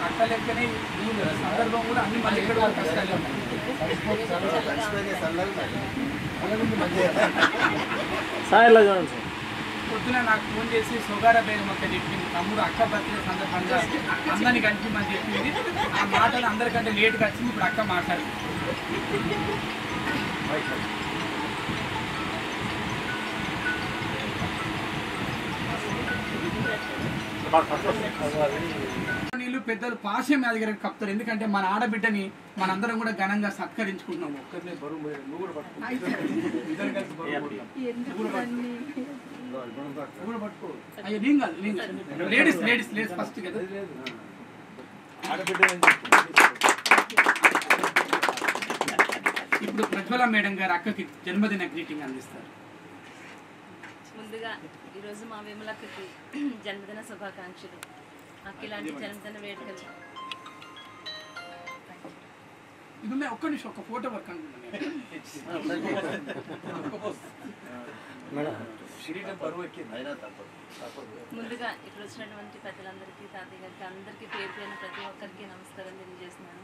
అక్కలెక్కనే ఈ సందర్భం కూడా అన్ని మళ్ళీ ఎక్కడ కష్టాలే ఉన్నాయి. పొద్దున నాకు ఫోన్ చేసి సోగార బేగం అక్క చెప్పింది, తమ్ముడు అక్క బర్త్డే సందర్భంగా అందరినీ కనిపించమని చెప్పింది. ఆ మాటలు అందరికంటే లేట్గా వచ్చింది. ఇప్పుడు అక్క మాట్లాడింది. నీళ్ళు పెద్దలు పాశం నా దగ్గర కప్తారు. ఎందుకంటే మన ఆడబిడ్డని మనందరం కూడా ఘనంగా సత్కరించుకుంటున్నాము. అయ్యో నేను కాదు, లేడీస్ లేడీస్ లేడీస్ ఫస్ట్ కదా. ఇప్పుడు ప్రజ్వల మేడం గారు అక్కకి జన్మదిన గ్రీటింగ్ అందిస్తారు. ముందుగా ఈరోజు మా విమలక్కకి జన్మదిన శుభాకాంక్షలు. అక్క ఇలాంటి జన్మదిన వేడుకలు ఇది ఒక్క నిమిషం ఒక ఫోటో వర్క్ అనుకుంటున్నాను. ముందుగా ఇక్కడ వచ్చినటువంటి పెద్దలందరికీ, తాతయ్య గారికి, అందరికీ పేరు పేరున ప్రతి ఒక్కరికి నమస్కారం తెలియజేస్తున్నాను.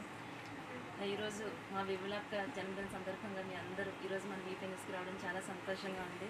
ఈరోజు మా విమలక్క జన్మదిన సందర్భంగా మీ అందరూ ఈరోజు మన వీపీఎన్ఎస్కి రావడం చాలా సంతోషంగా ఉంది.